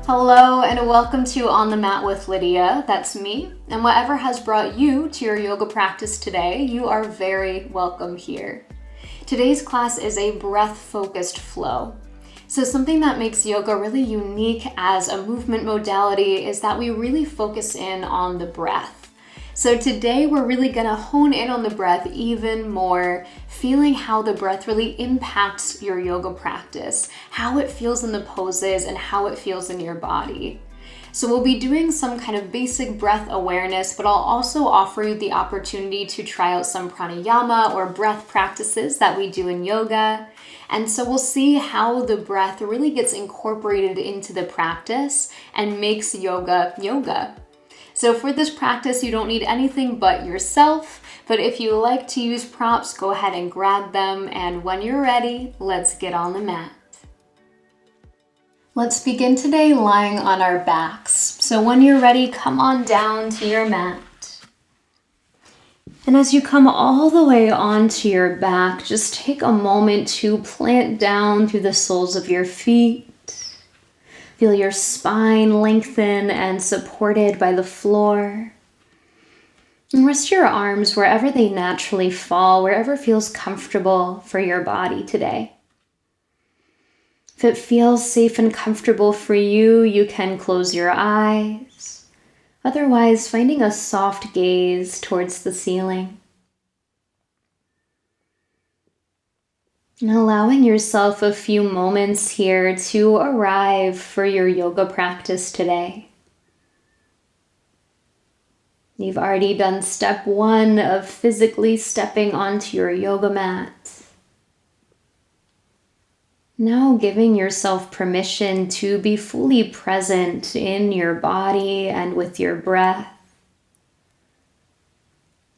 Hello and welcome to On the Mat with Lydia. That's me. And whatever has brought you to your yoga practice today, you are very welcome here. Today's class is a breath-focused flow. So something that makes yoga really unique as a movement modality is that we really focus in on the breath. So today we're really gonna hone in on the breath even more, feeling how the breath really impacts your yoga practice, how it feels in the poses and how it feels in your body. So we'll be doing some kind of basic breath awareness, but I'll also offer you the opportunity to try out some pranayama or breath practices that we do in yoga. And so we'll see how the breath really gets incorporated into the practice and makes yoga yoga. So for this practice, you don't need anything but yourself, but if you like to use props, go ahead and grab them, and when you're ready, let's get on the mat. Let's begin today lying on our backs. So when you're ready, come on down to your mat. And as you come all the way onto your back, just take a moment to plant down through the soles of your feet. Feel your spine lengthen and supported by the floor. And rest your arms wherever they naturally fall, wherever feels comfortable for your body today. If it feels safe and comfortable for you, you can close your eyes. Otherwise, finding a soft gaze towards the ceiling. And allowing yourself a few moments here to arrive for your yoga practice today. You've already done step one of physically stepping onto your yoga mat. Now giving yourself permission to be fully present in your body and with your breath.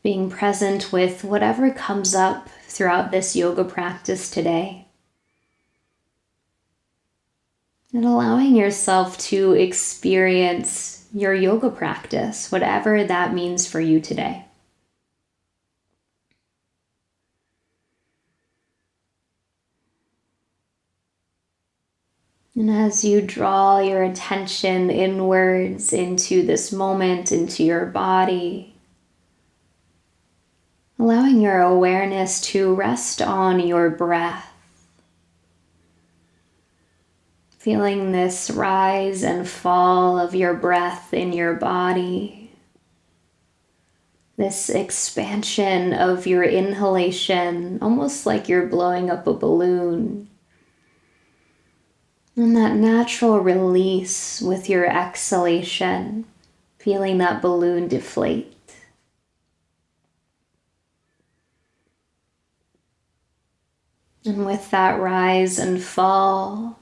Being present with whatever comes up throughout this yoga practice today. And allowing yourself to experience your yoga practice, whatever that means for you today. And as you draw your attention inwards into this moment, into your body, allowing your awareness to rest on your breath. Feeling this rise and fall of your breath in your body. This expansion of your inhalation, almost like you're blowing up a balloon. And that natural release with your exhalation, feeling that balloon deflate. And with that rise and fall,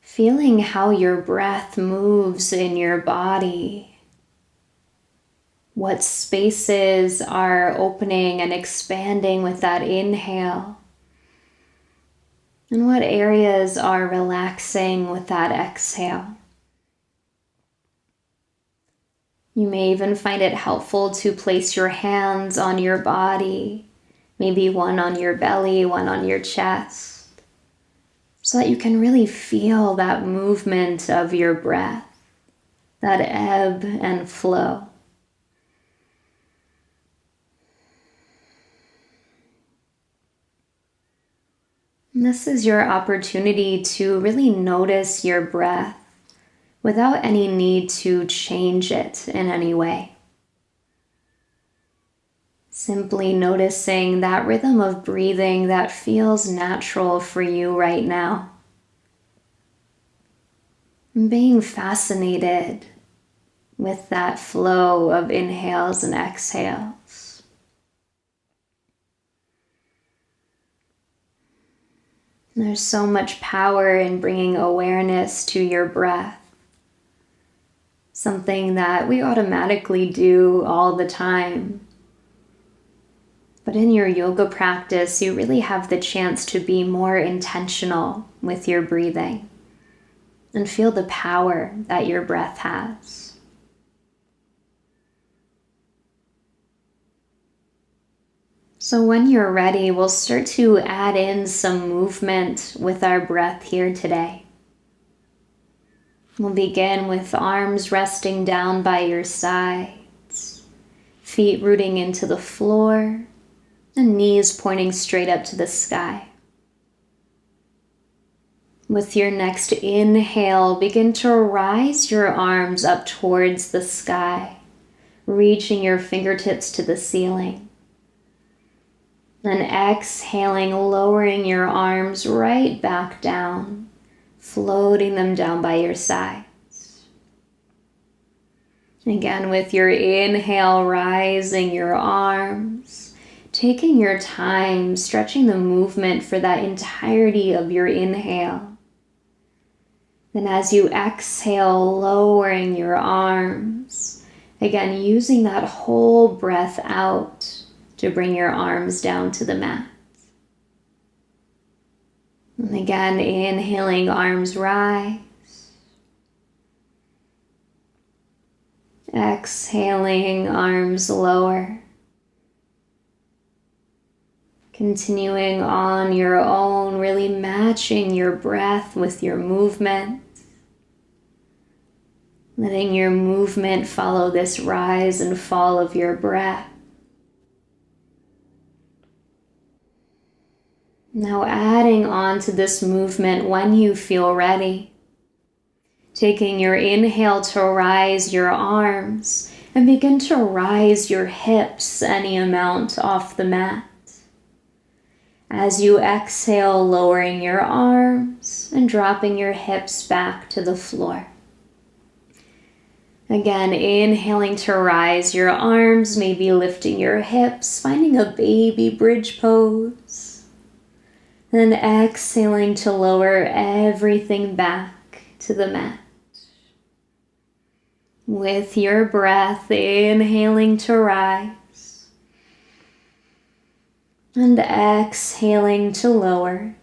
feeling how your breath moves in your body, what spaces are opening and expanding with that inhale, and what areas are relaxing with that exhale. You may even find it helpful to place your hands on your body, maybe one on your belly, one on your chest, so that you can really feel that movement of your breath, that ebb and flow. And this is your opportunity to really notice your breath without any need to change it in any way. Simply noticing that rhythm of breathing that feels natural for you right now. And being fascinated with that flow of inhales and exhales. There's so much power in bringing awareness to your breath. Something that we automatically do all the time. But in your yoga practice, you really have the chance to be more intentional with your breathing and feel the power that your breath has. So when you're ready, we'll start to add in some movement with our breath here today. We'll begin with arms resting down by your sides, feet rooting into the floor, and knees pointing straight up to the sky. With your next inhale, begin to rise your arms up towards the sky, reaching your fingertips to the ceiling. Then exhaling, lowering your arms right back down, floating them down by your sides. Again, with your inhale, rising your arms, taking your time, stretching the movement for that entirety of your inhale. Then as you exhale, lowering your arms, again, using that whole breath out to bring your arms down to the mat. And again, inhaling, arms rise. Exhaling, arms lower. Continuing on your own, really matching your breath with your movement. Letting your movement follow this rise and fall of your breath. Now adding on to this movement when you feel ready. Taking your inhale to rise your arms and begin to rise your hips any amount off the mat. As you exhale, lowering your arms and dropping your hips back to the floor. Again, inhaling to rise your arms, maybe lifting your hips, finding a baby bridge pose. Then exhaling to lower everything back to the mat. With your breath, inhaling to rise. And exhaling to lower.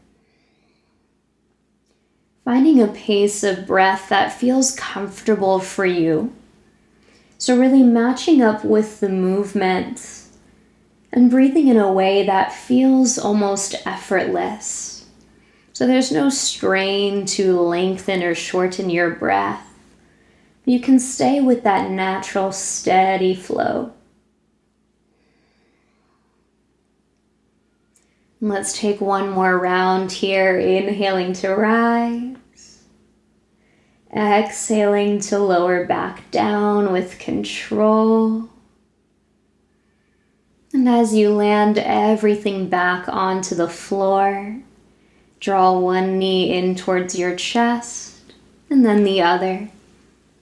Finding a pace of breath that feels comfortable for you. So really matching up with the movement and breathing in a way that feels almost effortless. So there's no strain to lengthen or shorten your breath. You can stay with that natural, steady flow. Let's take one more round here, inhaling to rise. Exhaling to lower back down with control. And as you land everything back onto the floor, draw one knee in towards your chest and then the other.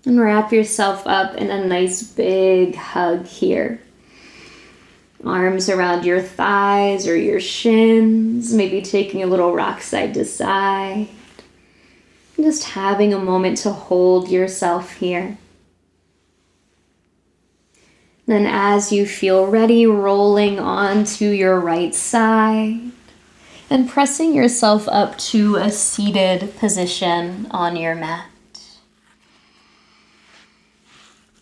And wrap yourself up in a nice big hug here. Arms around your thighs or your shins, maybe taking a little rock side to side. Just having a moment to hold yourself here. Then as you feel ready, rolling onto your right side and pressing yourself up to a seated position on your mat.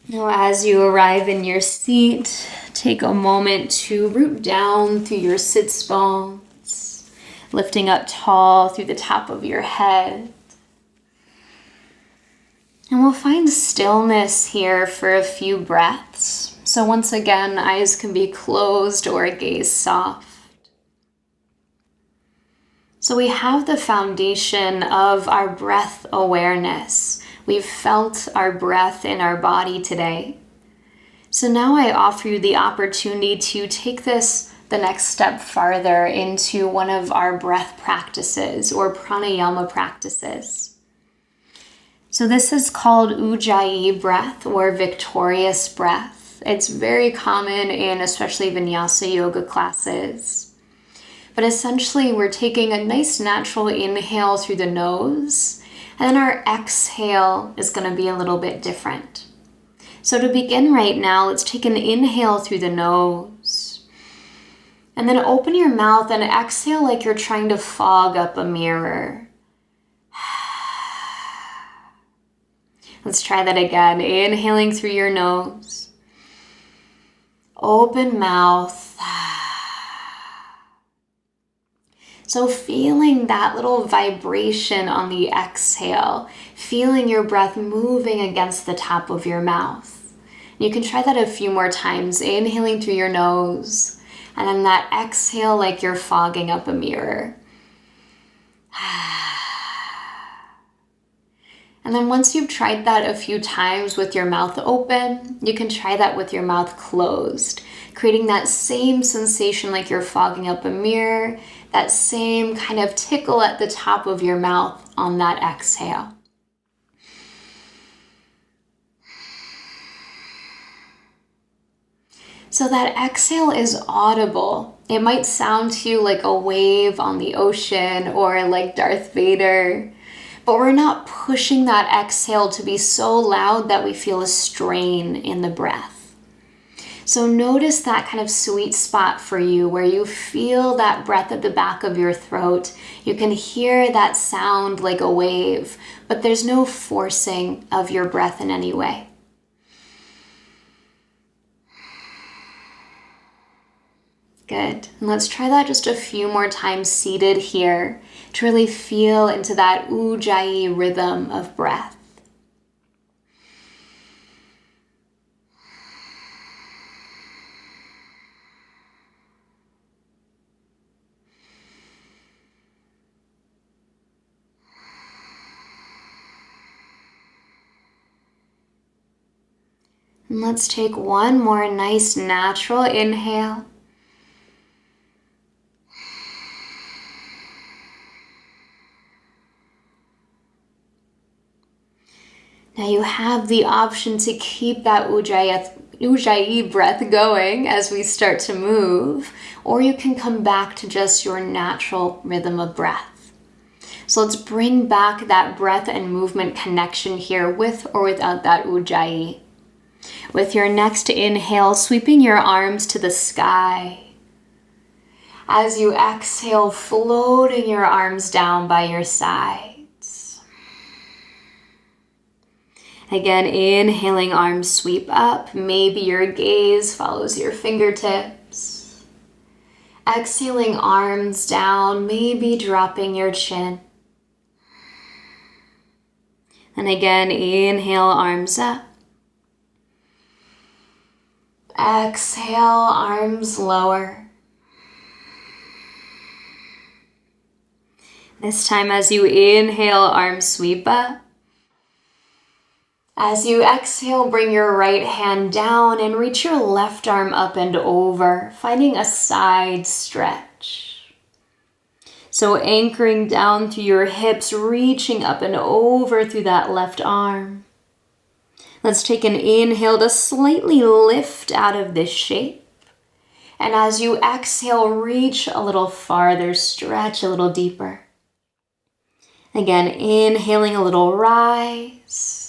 Now as you arrive in your seat, take a moment to root down through your sits bones, lifting up tall through the top of your head. And we'll find stillness here for a few breaths. So once again, eyes can be closed or gaze soft. So we have the foundation of our breath awareness. We've felt our breath in our body today. So now I offer you the opportunity to take this the next step farther into one of our breath practices or pranayama practices. So this is called Ujayi breath or victorious breath. It's very common in especially vinyasa yoga classes. But essentially we're taking a nice natural inhale through the nose, and then our exhale is going to be a little bit different. So to begin right now, let's take an inhale through the nose. And then open your mouth and exhale like you're trying to fog up a mirror. Let's try that again. Inhaling through your nose. Open mouth. So feeling that little vibration on the exhale, feeling your breath moving against the top of your mouth. You can try that a few more times, inhaling through your nose, and then that exhale like you're fogging up a mirror. And then once you've tried that a few times with your mouth open, you can try that with your mouth closed, creating that same sensation like you're fogging up a mirror, that same kind of tickle at the top of your mouth on that exhale. So that exhale is audible. It might sound to you like a wave on the ocean or like Darth Vader, but we're not pushing that exhale to be so loud that we feel a strain in the breath. So notice that kind of sweet spot for you where you feel that breath at the back of your throat. You can hear that sound like a wave, but there's no forcing of your breath in any way. Good. And let's try that just a few more times seated here to really feel into that Ujayi rhythm of breath. And let's take one more nice natural inhale. Now you have the option to keep that Ujayi breath going as we start to move, or you can come back to just your natural rhythm of breath. So let's bring back that breath and movement connection here with or without that Ujayi. With your next inhale, sweeping your arms to the sky. As you exhale, floating your arms down by your sides. Again, inhaling, arms sweep up. Maybe your gaze follows your fingertips. Exhaling, arms down, maybe dropping your chin. And again, inhale, arms up. Exhale, arms lower. This time as you inhale, arms sweep up. As you exhale, bring your right hand down and reach your left arm up and over, finding a side stretch. So anchoring down through your hips, reaching up and over through that left arm. Let's take an inhale to slightly lift out of this shape. And as you exhale, reach a little farther, stretch a little deeper. Again, inhaling a little rise.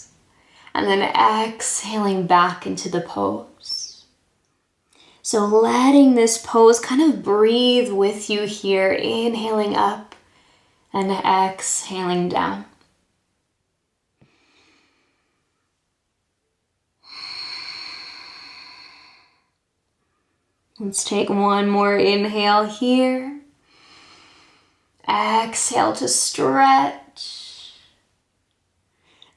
And then exhaling back into the pose. So letting this pose kind of breathe with you here, inhaling up and exhaling down. Let's take one more inhale here. Exhale to stretch.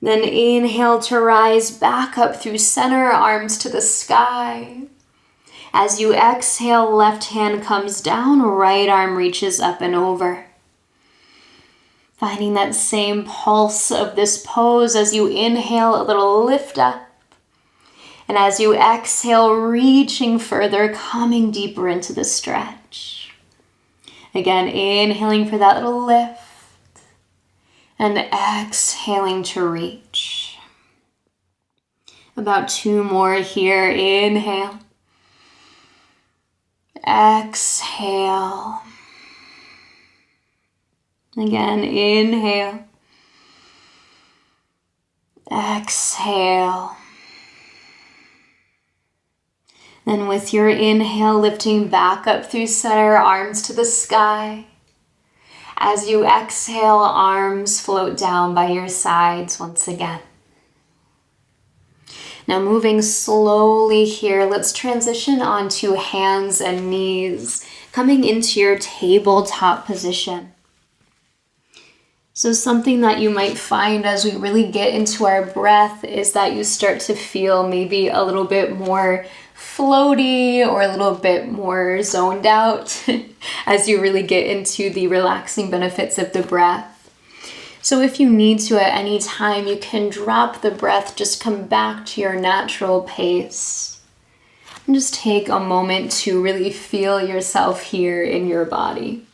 Then inhale to rise back up through center, arms to the sky. As you exhale, left hand comes down, right arm reaches up and over. Finding that same pulse of this pose as you inhale, a little lift up. And as you exhale, reaching further, coming deeper into the stretch. Again, inhaling for that little lift. And exhaling to reach. About two more here. Inhale. Exhale. Again, inhale. Exhale. Then with your inhale, lifting back up through center, arms to the sky. As you exhale, arms float down by your sides once again. Now moving slowly here, let's transition onto hands and knees. coming into your tabletop position. So something that you might find as we really get into our breath is that you start to feel maybe a little bit more floaty or a little bit more zoned out as you really get into the relaxing benefits of the breath. So if you need to at any time, you can drop the breath, just come back to your natural pace. And just take a moment to really feel yourself here in your body.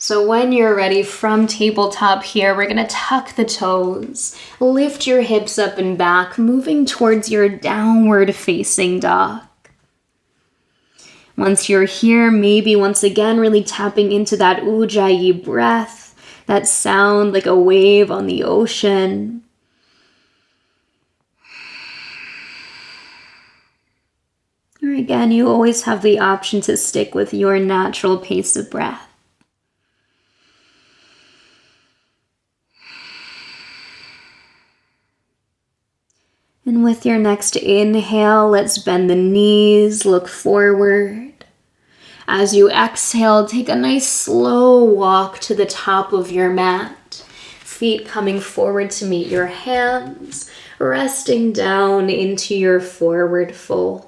So when you're ready from tabletop here, we're gonna tuck the toes, lift your hips up and back, moving towards your downward facing dog. Once you're here, maybe once again, really tapping into that Ujayi breath, that sound like a wave on the ocean. Or again, you always have the option to stick with your natural pace of breath. And with your next inhale, let's bend the knees, look forward. As you exhale, take a nice slow walk to the top of your mat. Feet coming forward to meet your hands, resting down into your forward fold.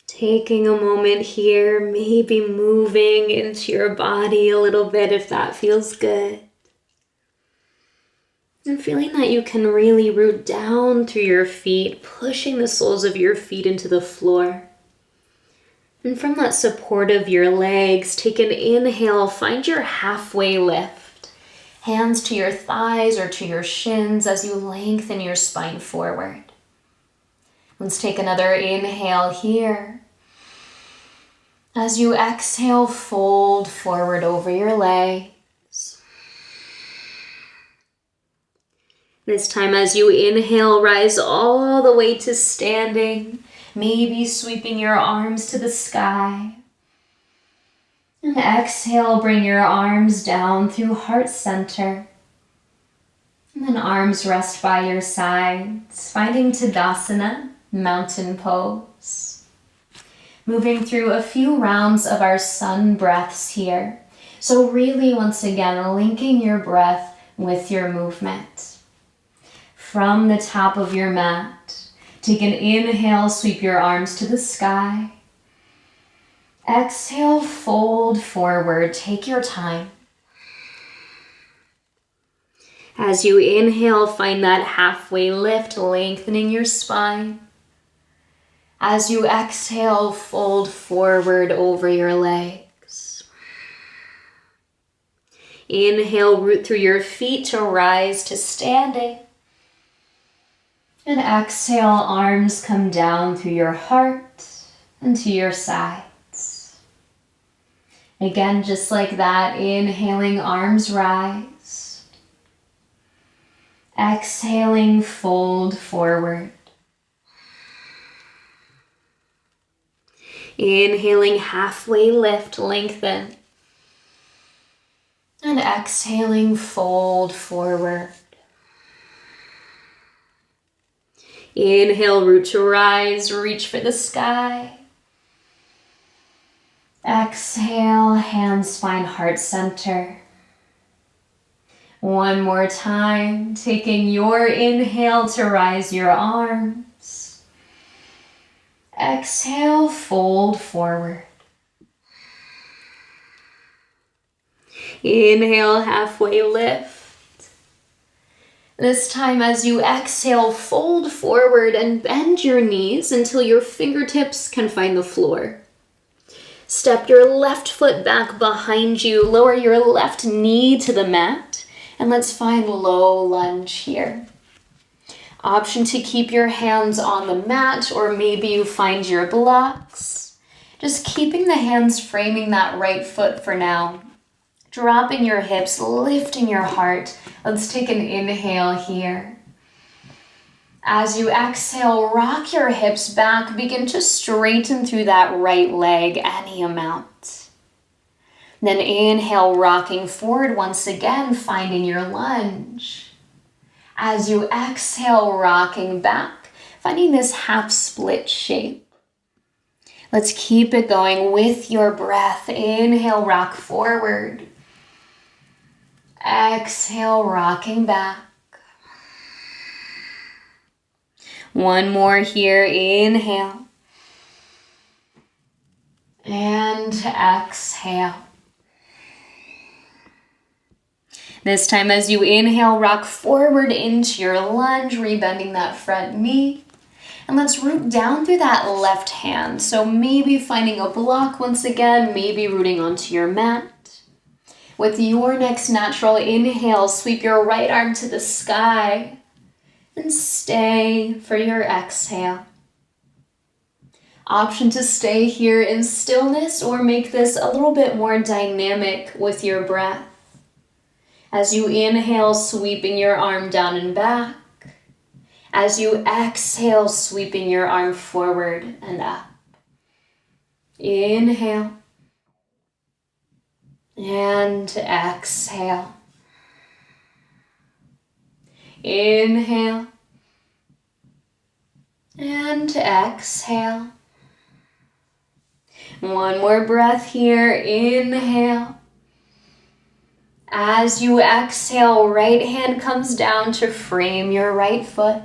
Taking a moment here, maybe moving into your body a little bit if that feels good. And feeling that you can really root down through your feet, pushing the soles of your feet into the floor. And from that support of your legs, take an inhale, find your halfway lift. Hands to your thighs or to your shins as you lengthen your spine forward. Let's take another inhale here. As you exhale, fold forward over your legs. This time as you inhale, rise all the way to standing, maybe sweeping your arms to the sky. And exhale, bring your arms down through heart center. And then arms rest by your sides, finding Tadasana, mountain pose. Moving through a few rounds of our sun breaths here. So really, once again, linking your breath with your movement. From the top of your mat, take an inhale, sweep your arms to the sky. Exhale, fold forward, take your time. As you inhale, find that halfway lift, lengthening your spine. As you exhale, fold forward over your legs. Inhale, root through your feet to rise to standing. And exhale, arms come down through your heart and to your sides. Again, just like that, inhaling, arms rise. Exhaling, fold forward. Inhaling, halfway lift, lengthen. And exhaling, fold forward. Inhale, root to rise, reach for the sky. Exhale, hands, spine, heart center. One more time, taking your inhale to rise your arms. Exhale, fold forward. Inhale, halfway lift. This time as you exhale, fold forward and bend your knees until your fingertips can find the floor. Step your left foot back behind you, lower your left knee to the mat, and let's find low lunge here. Option to keep your hands on the mat, or maybe you find your blocks. Just keeping the hands framing that right foot for now. Dropping your hips, lifting your heart. Let's take an inhale here. As you exhale, rock your hips back. Begin to straighten through that right leg any amount. Then inhale, rocking forward once again, finding your lunge. As you exhale, rocking back, finding this half split shape. Let's keep it going with your breath. Inhale, rock forward. Exhale, rocking back. One more here. Inhale. And exhale. This time as you inhale, rock forward into your lunge, rebending that front knee. And let's root down through that left hand. So maybe finding a block once again, maybe rooting onto your mat. With your next natural inhale, sweep your right arm to the sky and stay for your exhale. Option to stay here in stillness or make this a little bit more dynamic with your breath. As you inhale, sweeping your arm down and back. As you exhale, sweeping your arm forward and up. Inhale. And exhale. Inhale. And exhale. One more breath here. Inhale. As you exhale, right hand comes down to frame your right foot.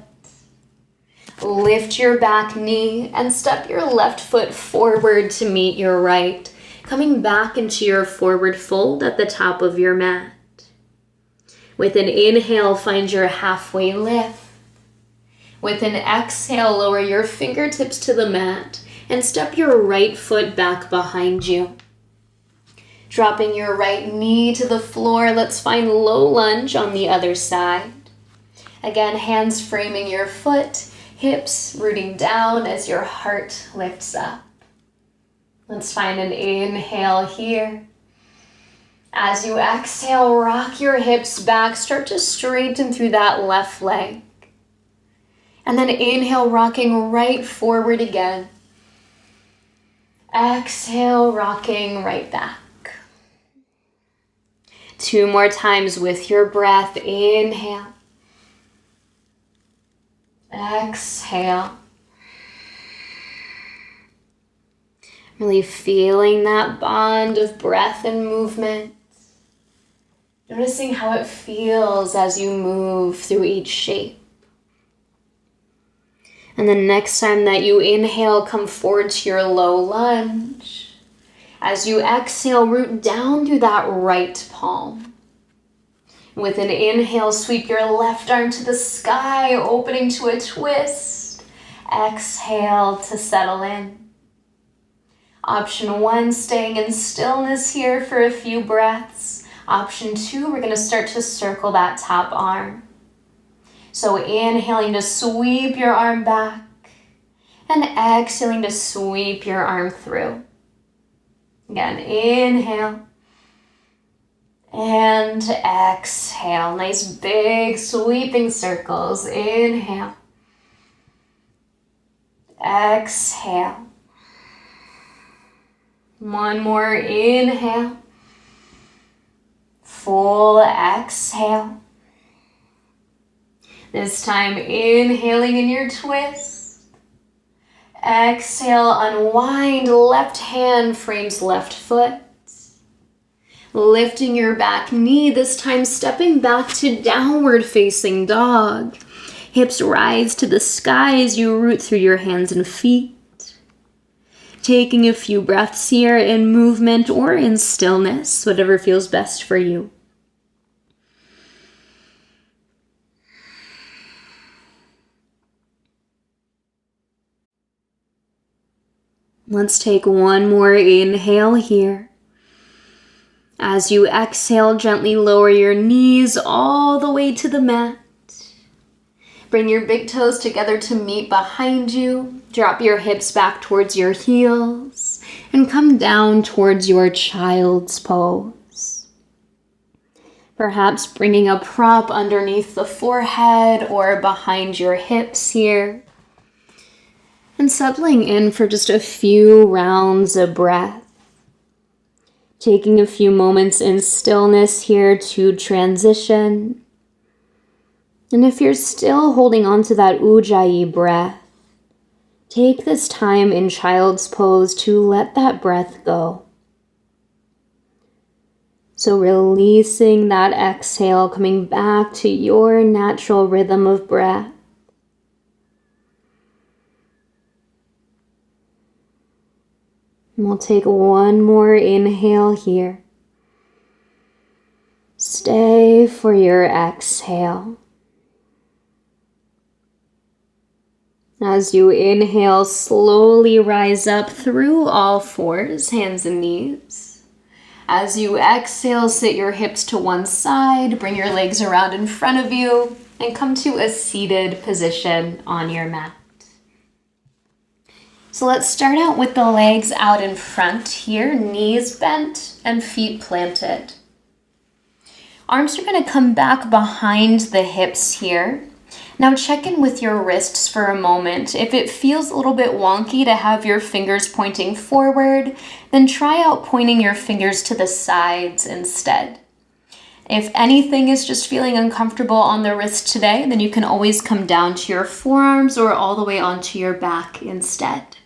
Lift your back knee and step your left foot forward to meet your right, coming back into your forward fold at the top of your mat. With an inhale, find your halfway lift. With an exhale, lower your fingertips to the mat and step your right foot back behind you. Dropping your right knee to the floor, let's find low lunge on the other side. Again, hands framing your foot, hips rooting down as your heart lifts up. Let's find an inhale here. As you exhale, rock your hips back, start to straighten through that left leg. And then inhale, rocking right forward again. Exhale, rocking right back. Two more times with your breath. Inhale. Exhale. Really feeling that bond of breath and movement. Noticing how it feels as you move through each shape. And the next time that you inhale, come forward to your low lunge. As you exhale, root down through that right palm. With an inhale, sweep your left arm to the sky, opening to a twist. Exhale to settle in. Option 1, staying in stillness here for a few breaths. Option 2, we're going to start to circle that top arm. So inhaling to sweep your arm back and exhaling to sweep your arm through. Again, inhale and exhale. Nice big sweeping circles. Inhale. Exhale. One more inhale. Full exhale. This time inhaling in your twist. Exhale, unwind, left hand frames left foot. Lifting your back knee, this time stepping back to downward facing dog. Hips rise to the sky as you root through your hands and feet. Taking a few breaths here in movement or in stillness, whatever feels best for you. Let's take one more inhale here. As you exhale, gently lower your knees all the way to the mat. Bring your big toes together to meet behind you. Drop your hips back towards your heels and come down towards your child's pose. Perhaps bringing a prop underneath the forehead or behind your hips here. And settling in for just a few rounds of breath. Taking a few moments in stillness here to transition. And if you're still holding on to that Ujayi breath, Take this time in child's pose to let that breath go. So releasing that exhale, coming back to your natural rhythm of breath. And we'll take one more inhale here. Stay for your exhale. As you inhale, slowly rise up through all fours, hands and knees. As you exhale, sit your hips to one side, bring your legs around in front of you, and come to a seated position on your mat. So let's start out with the legs out in front here, knees bent and feet planted. Arms are going to come back behind the hips here. Now check in with your wrists for a moment. If it feels a little bit wonky to have your fingers pointing forward, then try out pointing your fingers to the sides instead. If anything is just feeling uncomfortable on the wrist today, then you can always come down to your forearms or all the way onto your back instead.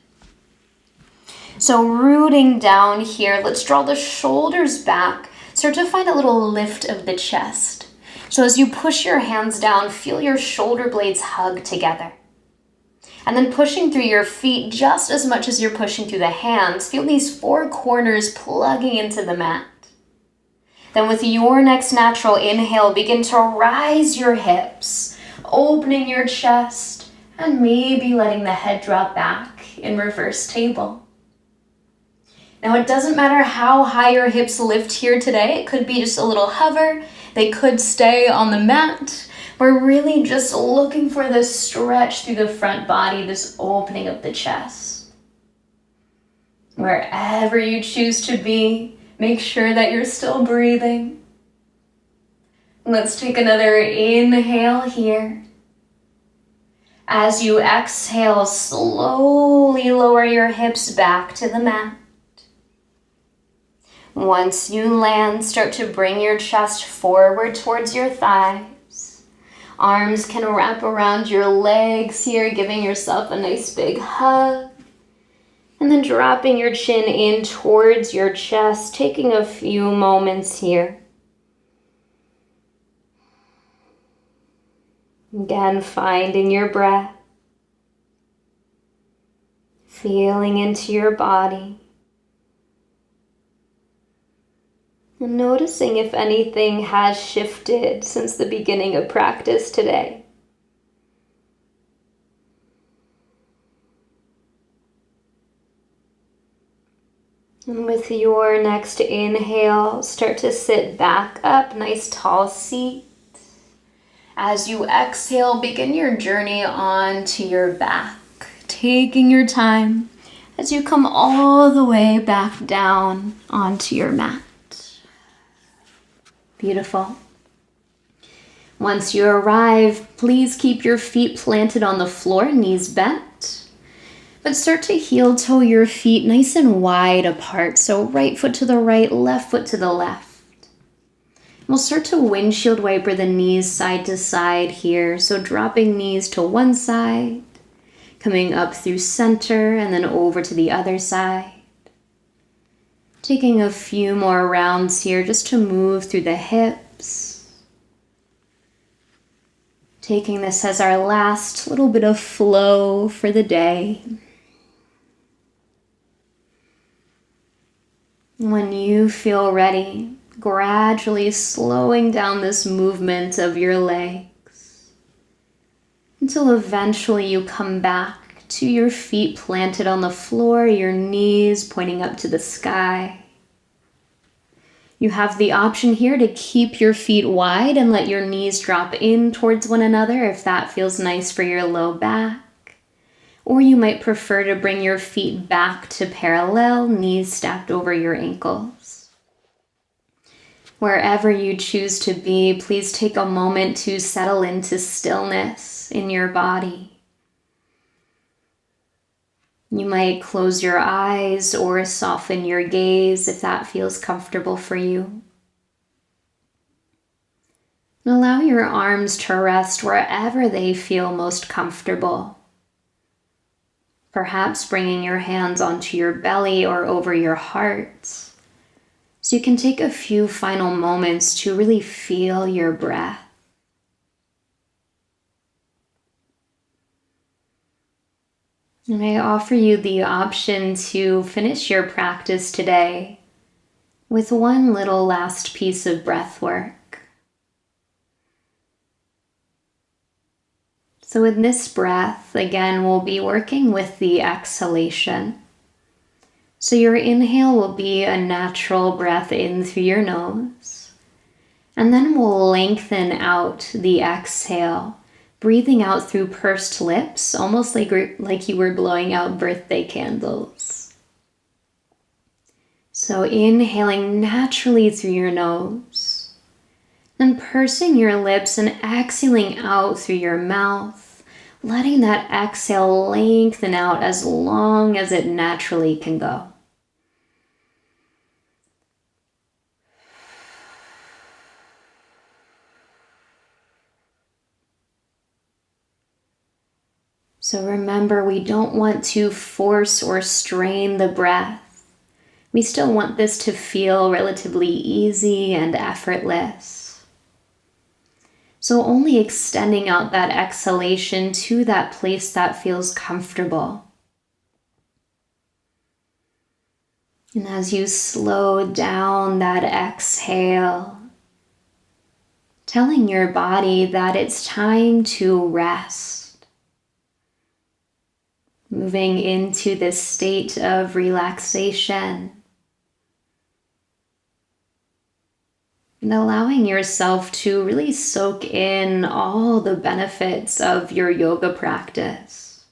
So rooting down here, let's draw the shoulders back. Start to find a little lift of the chest. So as you push your hands down, feel your shoulder blades hug together. And then pushing through your feet just as much as you're pushing through the hands, feel these four corners plugging into the mat. Then with your next natural inhale, begin to rise your hips, opening your chest, and maybe letting the head drop back in reverse table. Now it doesn't matter how high your hips lift here today. It could be just a little hover. They could stay on the mat. We're really just looking for this stretch through the front body, this opening of the chest. Wherever you choose to be, make sure that you're still breathing. Let's take another inhale here. As you exhale, slowly lower your hips back to the mat. Once you land, start to bring your chest forward towards your thighs. Arms can wrap around your legs here, giving yourself a nice big hug. And then dropping your chin in towards your chest, taking a few moments here. Again, finding your breath. Feeling into your body. And noticing if anything has shifted since the beginning of practice today. And with your next inhale, start to sit back up, nice tall seat. As you exhale, begin your journey onto your back, taking your time as you come all the way back down onto your mat. Beautiful. Once you arrive, please keep your feet planted on the floor, knees bent. But start to heel toe your feet nice and wide apart. So right foot to the right, left foot to the left. We'll start to windshield wiper the knees side to side here. So dropping knees to one side, coming up through center and then over to the other side. Taking a few more rounds here just to move through the hips. Taking this as our last little bit of flow for the day. When you feel ready, gradually slowing down this movement of your legs until eventually you come back to your feet planted on the floor, your knees pointing up to the sky. You have the option here to keep your feet wide and let your knees drop in towards one another if that feels nice for your low back. Or you might prefer to bring your feet back to parallel, knees stacked over your ankles. Wherever you choose to be, please take a moment to settle into stillness in your body. You might close your eyes or soften your gaze if that feels comfortable for you. And allow your arms to rest wherever they feel most comfortable. perhaps bringing your hands onto your belly or over your heart. So you can take a few final moments to really feel your breath. And I offer you the option to finish your practice today with one little last piece of breath work. So in this breath, again, we'll be working with the exhalation. So your inhale will be a natural breath in through your nose. And then we'll lengthen out the exhale, breathing out through pursed lips, almost like you were blowing out birthday candles. So inhaling naturally through your nose. Then pursing your lips and exhaling out through your mouth, letting that exhale lengthen out as long as it naturally can go. So remember, we don't want to force or strain the breath. We still want this to feel relatively easy and effortless. So only extending out that exhalation to that place that feels comfortable. And as you slow down that exhale, telling your body that it's time to rest. Moving into this state of relaxation. And allowing yourself to really soak in all the benefits of your yoga practice.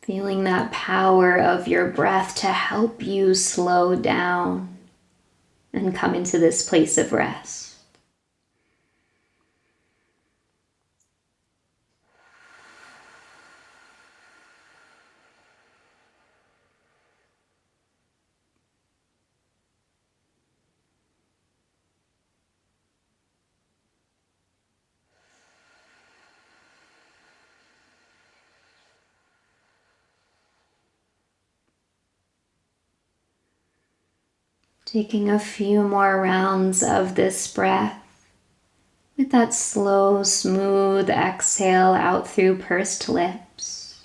Feeling that power of your breath to help you slow down and come into this place of rest. Taking a few more rounds of this breath with that slow, smooth exhale out through pursed lips.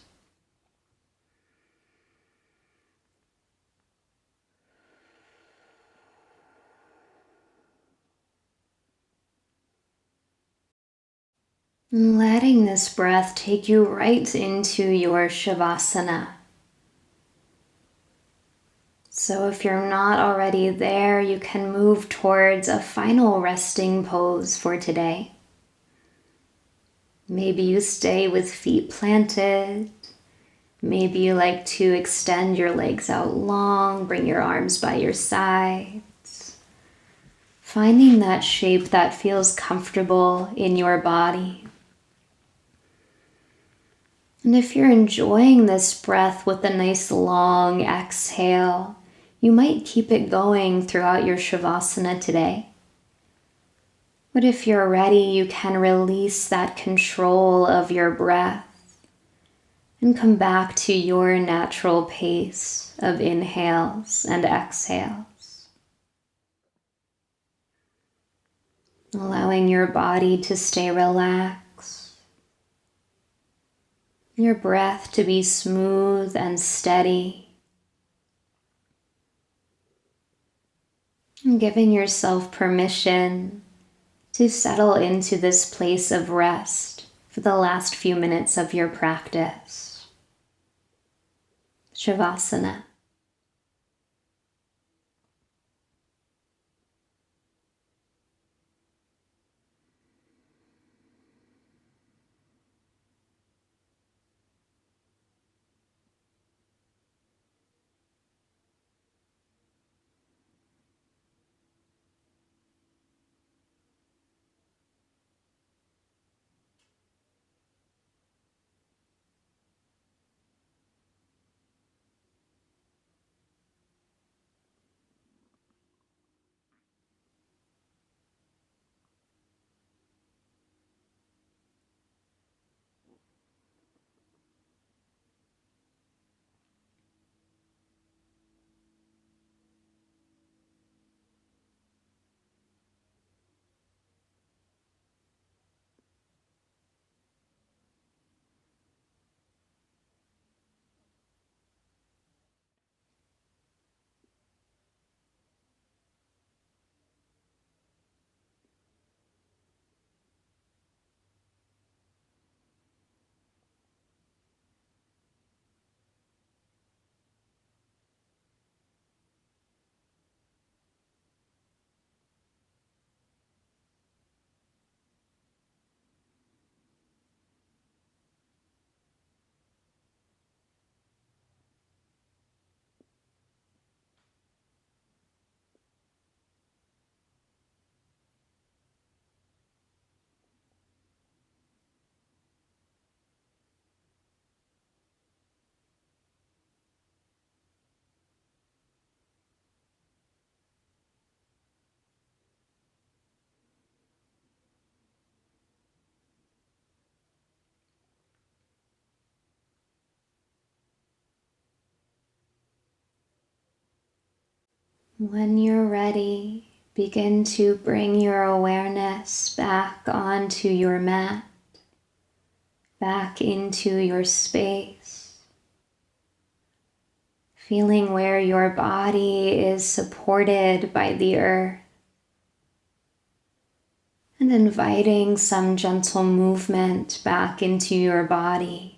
And letting this breath take you right into your savasana. So if you're not already there, you can move towards a final resting pose for today. Maybe you stay with feet planted. Maybe you like to extend your legs out long, bring your arms by your sides. Finding that shape that feels comfortable in your body. And if you're enjoying this breath with a nice long exhale, you might keep it going throughout your shavasana today. But if you're ready, you can release that control of your breath and come back to your natural pace of inhales and exhales. Allowing your body to stay relaxed, your breath to be smooth and steady. And giving yourself permission to settle into this place of rest for the last few minutes of your practice. Shavasana. When you're ready, begin to bring your awareness back onto your mat, back into your space, feeling where your body is supported by the earth, and inviting some gentle movement back into your body.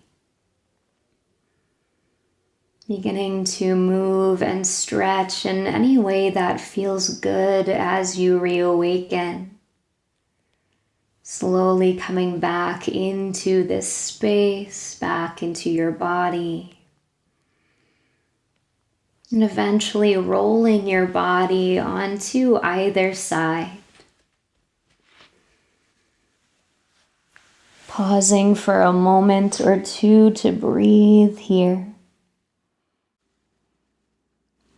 Beginning to move and stretch in any way that feels good as you reawaken. Slowly coming back into this space, back into your body. And eventually rolling your body onto either side. Pausing for a moment or two to breathe here.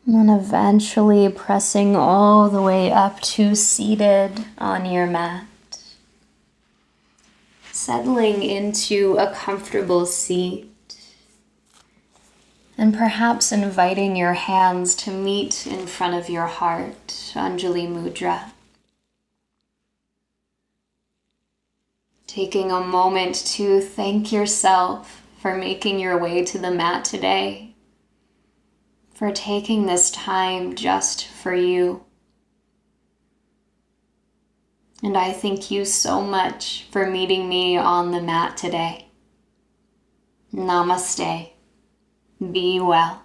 And then eventually pressing all the way up to seated on your mat. Settling into a comfortable seat. And perhaps inviting your hands to meet in front of your heart, Anjali Mudra. Taking a moment to thank yourself for making your way to the mat today. For taking this time just for you. And I thank you so much for meeting me on the mat today. Namaste. Be well.